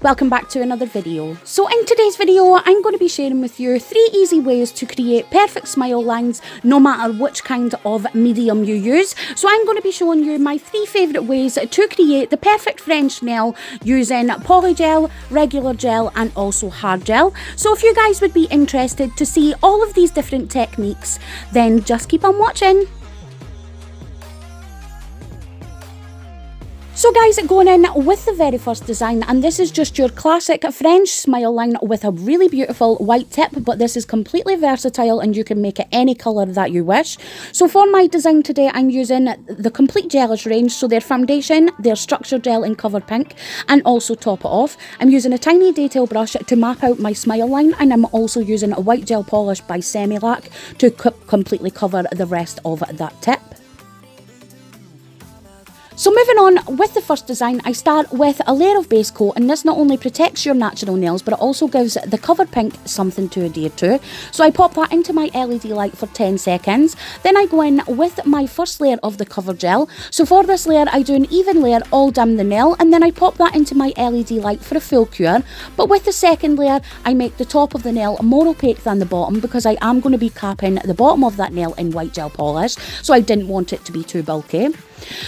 Welcome back to another video. So in today's video, I'm going to be sharing with you 3 easy ways to create perfect smile lines no matter which kind of medium you use. So I'm going to be showing you my 3 favourite ways to create the perfect French nail using polygel, regular gel and also hard gel. So if you guys would be interested to see all of these different techniques, then just keep on watching. So guys, going in with the very first design, and this is just your classic French smile line with a really beautiful white tip, but this is completely versatile and you can make it any colour that you wish. So for my design today, I'm using the complete Gelish range, so their foundation, their structure gel in Cover Pink, and also Top It Off. I'm using a tiny detail brush to map out my smile line, and I'm also using a white gel polish by Semilac to completely cover the rest of that tip. So moving on with the first design, I start with a layer of base coat, and this not only protects your natural nails, but it also gives the Cover Pink something to adhere to. So I pop that into my LED light for 10 seconds. Then I go in with my first layer of the Cover Gel. So for this layer, I do an even layer all down the nail, and then I pop that into my LED light for a full cure. But with the second layer, I make the top of the nail more opaque than the bottom because I am going to be capping the bottom of that nail in white gel polish, so I didn't want it to be too bulky.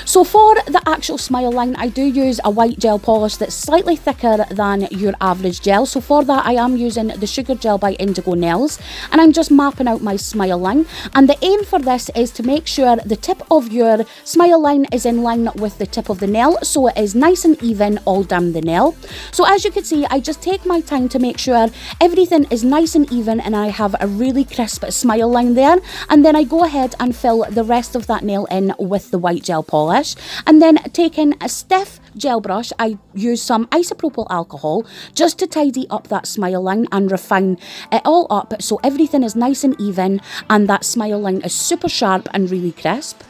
So for the actual smile line, I do use a white gel polish that's slightly thicker than your average gel. So for that, I am using the Sugar Gel by Indigo nails, and I'm just mapping out my smile line. And the aim for this is to make sure the tip of your smile line is in line with the tip of the nail, so it is nice and even all down the nail. So as you can see, I just take my time to make sure everything is nice and even and I have a really crisp smile line there. And then I go ahead and fill the rest of that nail in with the white gel polish, and then taking a stiff gel brush, I use some isopropyl alcohol just to tidy up that smile line and refine it all up so everything is nice and even and that smile line is super sharp and really crisp.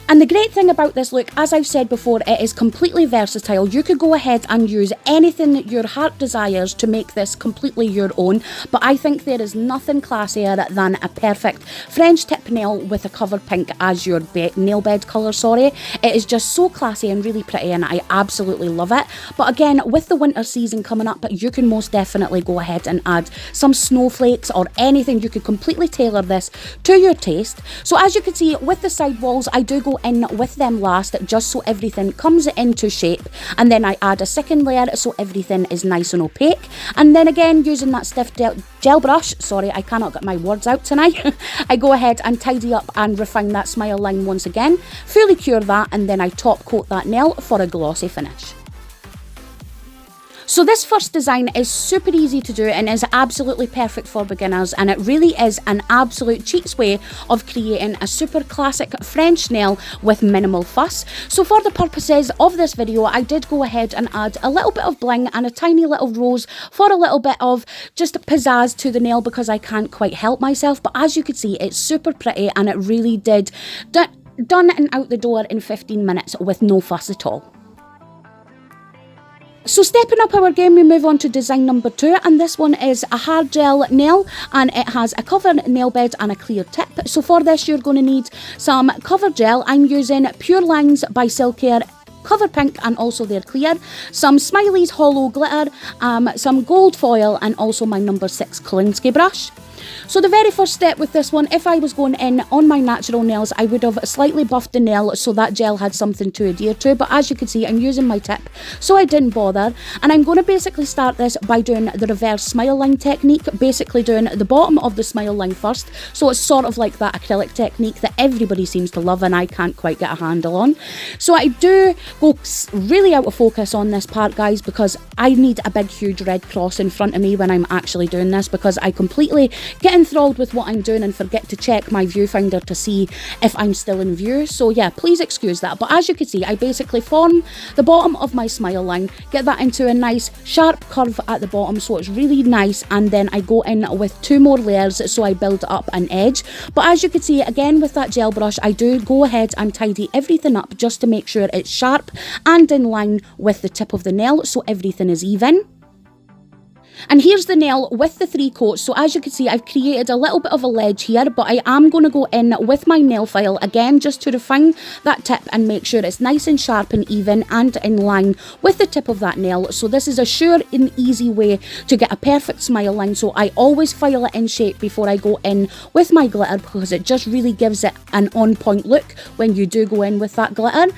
And the great thing about this look, as I've said before, it is completely versatile. You could go ahead and use anything that your heart desires to make this completely your own, but I think there is nothing classier than a perfect French tip nail with a Cover Pink as your nail bed colour, It is just so classy and really pretty, and I absolutely love it. But again, with the winter season coming up, you can most definitely go ahead and add some snowflakes or anything. You could completely tailor this to your taste. So as you can see, with the side walls, I do go in with them last just so everything comes into shape, and then I add a second layer so everything is nice and opaque. And then again, using that stiff gel brush, I cannot get my words out tonight, I go ahead and tidy up and refine that smile line once again, fully cure that, and then I top coat that nail for a glossy finish. So this first design is super easy to do and is absolutely perfect for beginners, and it really is an absolute cheats way of creating a super classic French nail with minimal fuss. So for the purposes of this video, I did go ahead and add a little bit of bling and a tiny little rose for a little bit of just pizzazz to the nail because I can't quite help myself. But as you can see, it's super pretty and it really did done and out the door in 15 minutes with no fuss at all. So stepping up our game, we move on to design number 2, and this one is a hard gel nail, and it has a cover nail bed and a clear tip. So for this, you're going to need some cover gel. I'm using Pure Lines by Silcare, Cover Pink and also their clear, some Smiley's Holo glitter, some gold foil, and also my number 6 Kolinsky brush. So the very first step with this one, if I was going in on my natural nails, I would have slightly buffed the nail so that gel had something to adhere to, but as you can see, I'm using my tip, so I didn't bother. And I'm going to basically start this by doing the reverse smile line technique, basically doing the bottom of the smile line first, so it's sort of like that acrylic technique that everybody seems to love and I can't quite get a handle on. So I do go really out of focus on this part, guys, because I need a big huge red cross in front of me when I'm actually doing this, because I completely get enthralled with what I'm doing and forget to check my viewfinder to see if I'm still in view. So yeah, please excuse that. But as you can see, I basically form the bottom of my smile line, get that into a nice sharp curve at the bottom so it's really nice, and then I go in with 2 more layers so I build up an edge. But as you can see, again with that gel brush, I do go ahead and tidy everything up just to make sure it's sharp and in line with the tip of the nail so everything is even. And here's the nail with the 3 coats. So as you can see, I've created a little bit of a ledge here, but I am going to go in with my nail file again just to refine that tip and make sure it's nice and sharp and even and in line with the tip of that nail. So this is a sure and easy way to get a perfect smile line. So I always file it in shape before I go in with my glitter, because it just really gives it an on-point look when you do go in with that glitter.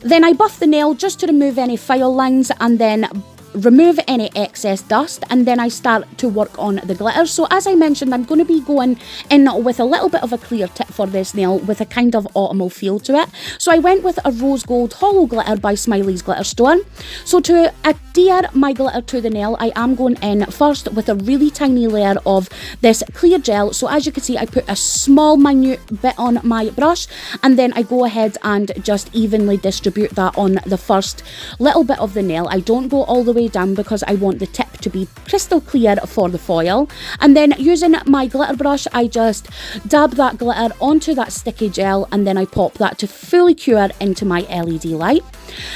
Then I buff the nail just to remove any file lines and then remove any excess dust, and then I start to work on the glitter. So as I mentioned, I'm going to be going in with a little bit of a clear tip for this nail with a kind of autumnal feel to it. So I went with a rose gold holo glitter by Smiley's glitter store. So to adhere my glitter to the nail, I am going in first with a really tiny layer of this clear gel. So as you can see, I put a small minute bit on my brush, and then I go ahead and just evenly distribute that on the first little bit of the nail. I don't go all the way down because I want the tip to be crystal clear for the foil. And then using my glitter brush, I just dab that glitter onto that sticky gel, and then I pop that to fully cure into my LED light.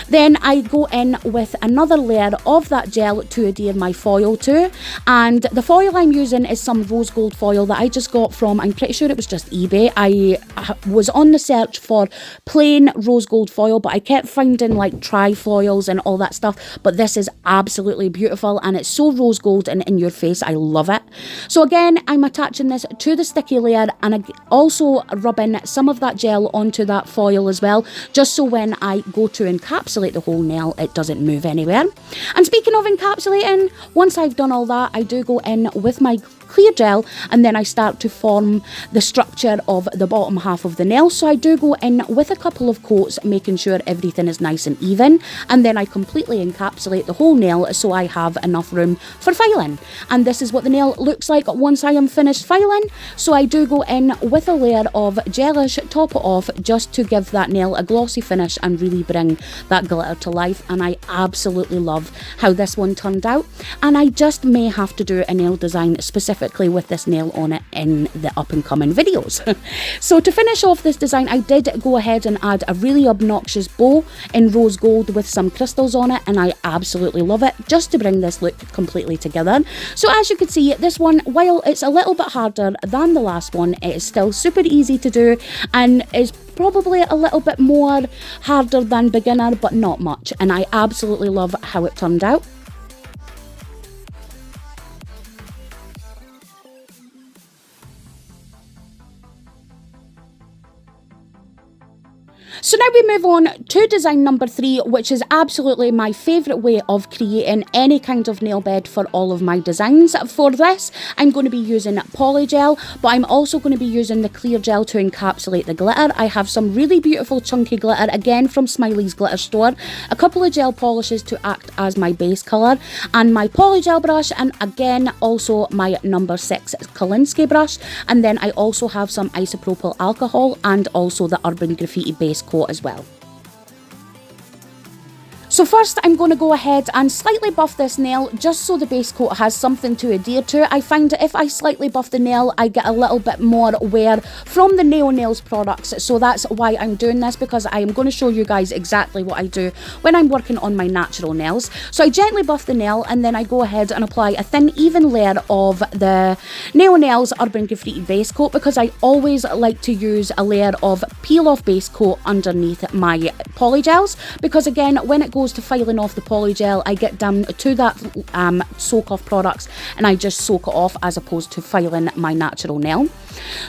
Then I go in with another layer of that gel to adhere my foil to, and the foil I'm using is some rose gold foil that I just got from, I'm pretty sure it was just eBay. I was on the search for plain rose gold foil, but I kept finding like tri-foils and all that stuff, but this is absolutely beautiful and it's so rose gold and in your face. I love it. So again, I'm attaching this to the sticky layer, and I also rubbing some of that gel onto that foil as well, just so when I go to encapsulate the whole nail, it doesn't move anywhere. And speaking of encapsulating, once I've done all that, I do go in with my clear gel, and then I start to form the structure of the bottom half of the nail. So I do go in with a couple of coats, making sure everything is nice and even, and then I completely encapsulate the whole nail so I have enough room for filing. And this is what the nail looks like once I am finished filing. So I do go in with a layer of Gelish Top It Off just to give that nail a glossy finish and really bring that glitter to life. And I absolutely love how this one turned out, and I just may have to do a nail design specifically with this nail on it in the up and coming videos. So to finish off this design, I did go ahead and add a really obnoxious bow in rose gold with some crystals on it, and I absolutely love it, just to bring this look completely together. So as you can see, this one, while it's a little bit harder than the last one, it is still super easy to do and is probably a little bit more harder than beginner, but not much, and I absolutely love how it turned out. So now we move on to design number 3, which is absolutely my favourite way of creating any kind of nail bed for all of my designs. For this, I'm going to be using Polygel, but I'm also going to be using the clear gel to encapsulate the glitter. I have some really beautiful chunky glitter, again from Smiley's glitter store, a couple of gel polishes to act as my base colour, and my Polygel brush, and again also my number 6 Kolinsky brush, and then I also have some isopropyl alcohol and also the Urban Graffiti base coat as well. So first, I'm going to go ahead and slightly buff this nail just so the base coat has something to adhere to. I find that if I slightly buff the nail, I get a little bit more wear from the Naio Nails products. So that's why I'm doing this, because I am going to show you guys exactly what I do when I'm working on my natural nails. So I gently buff the nail, and then I go ahead and apply a thin, even layer of the Naio Nails Urban Graffiti base coat, because I always like to use a layer of peel-off base coat underneath my polygels, because again, when it goes to filing off the polygel, I get down to that soak off products and I just soak it off as opposed to filing my natural nail.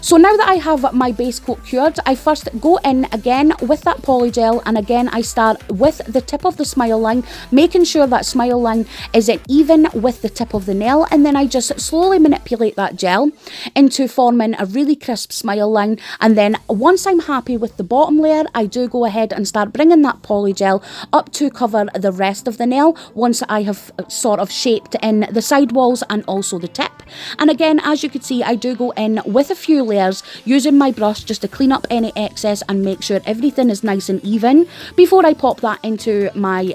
So now that I have my base coat cured, I first go in again with that polygel, and again I start with the tip of the smile line, making sure that smile line is even with the tip of the nail, and then I just slowly manipulate that gel into forming a really crisp smile line. And then once I'm happy with the bottom layer, I do go ahead and start bringing that polygel up to cover the rest of the nail once I have sort of shaped in the side walls and also the tip. And again, as you can see, I do go in with a few layers using my brush just to clean up any excess and make sure everything is nice and even before I pop that into my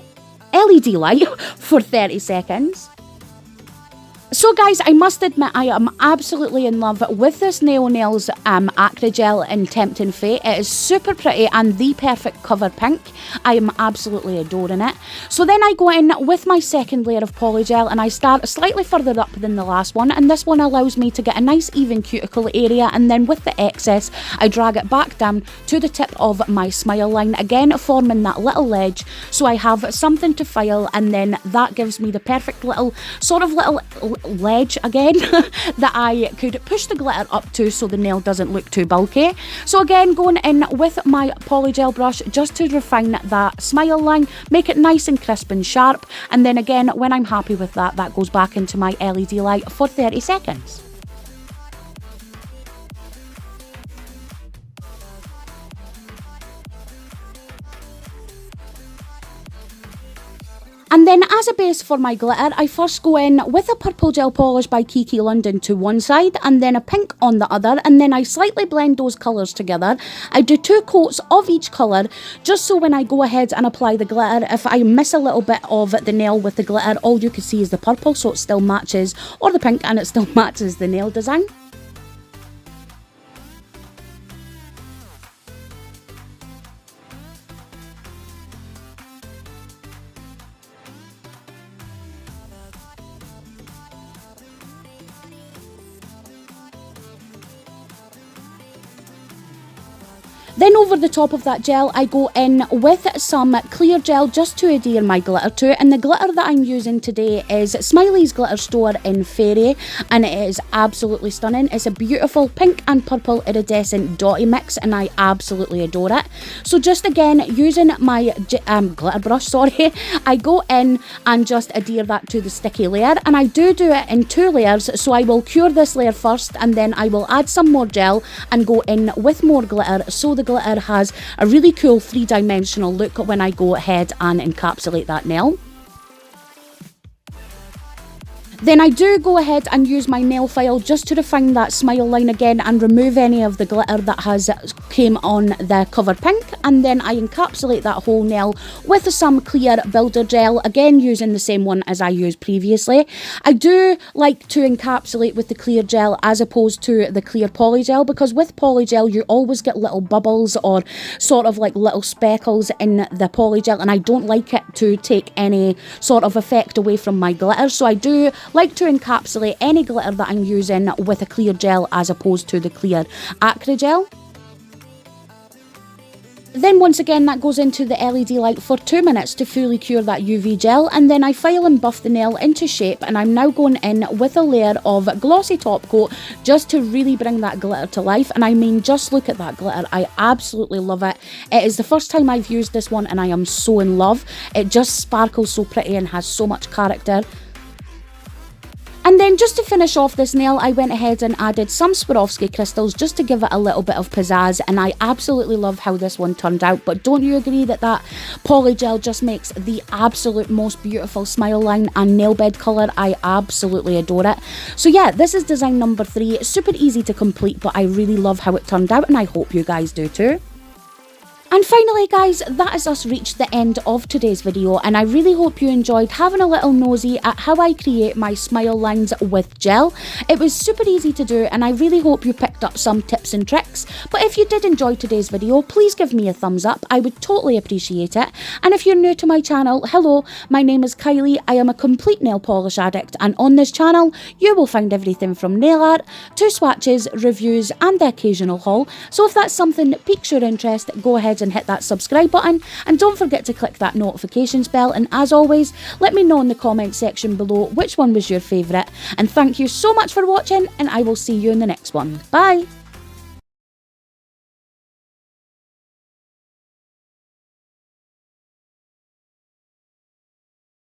LED light for 30 seconds. So guys, I must admit I am absolutely in love with this Naio Nails Acrygel in Tempting Fate. It is super pretty and the perfect cover pink. I am absolutely adoring it. So then I go in with my second layer of Polygel and I start slightly further up than the last one, and this one allows me to get a nice even cuticle area, and then with the excess I drag it back down to the tip of my smile line, again forming that little ledge so I have something to file, and then that gives me the perfect little ledge again that I could push the glitter up to so the nail doesn't look too bulky. So again, going in with my Polygel brush just to refine that smile line, make it nice and crisp and sharp, and then again when I'm happy with that, that goes back into my LED light for 30 seconds. And then as a base for my glitter, I first go in with a purple gel polish by Kiki London to one side and then a pink on the other, and then I slightly blend those colours together. I do 2 coats of each colour just so when I go ahead and apply the glitter, if I miss a little bit of the nail with the glitter, all you can see is the purple, so it still matches, or the pink, and it still matches the nail design. Then over the top of that gel, I go in with some clear gel just to adhere my glitter to it. And the glitter that I'm using today is Smiley's glitter store in Fairy, and it is absolutely stunning. It's a beautiful pink and purple iridescent dotty mix, and I absolutely adore it. So just again, using my glitter brush, I go in and just adhere that to the sticky layer, and I do it in 2 layers. So I will cure this layer first, and then I will add some more gel and go in with more glitter, so the glitter has a really cool 3-dimensional look when I go ahead and encapsulate that nail. Then I do go ahead and use my nail file just to refine that smile line again and remove any of the glitter that has came on the cover pink, and then I encapsulate that whole nail with some clear builder gel, again using the same one as I used previously. I do like to encapsulate with the clear gel as opposed to the clear polygel, because with polygel you always get little bubbles or sort of like little speckles in the polygel, and I don't like it to take any sort of effect away from my glitter, so I do like to encapsulate any glitter that I'm using with a clear gel as opposed to the clear Acrygel. Then once again that goes into the LED light for 2 minutes to fully cure that UV gel, and then I file and buff the nail into shape, and I'm now going in with a layer of glossy top coat just to really bring that glitter to life. And I mean, just look at that glitter, I absolutely love it. It is the first time I've used this one and I am so in love. It just sparkles so pretty and has so much character. And then just to finish off this nail, I went ahead and added some Swarovski crystals just to give it a little bit of pizzazz, and I absolutely love how this one turned out. But don't you agree that that polygel just makes the absolute most beautiful smile line and nail bed colour? I absolutely adore it. So yeah, this is design number 3. Super easy to complete, but I really love how it turned out, and I hope you guys do too. And finally guys, that has us reached the end of today's video, and I really hope you enjoyed having a little nosy at how I create my smile lines with gel. It was super easy to do, and I really hope you picked up some tips and tricks. But if you did enjoy today's video, please give me a thumbs up, I would totally appreciate it. And if you're new to my channel, hello, my name is Kylie, I am a complete nail polish addict, and on this channel you will find everything from nail art to swatches, reviews and the occasional haul. So if that's something that piques your interest, go ahead and hit that subscribe button, and don't forget to click that notifications bell. And as always, let me know in the comment section below which one was your favourite, and thank you so much for watching, and I will see you in the next one. Bye!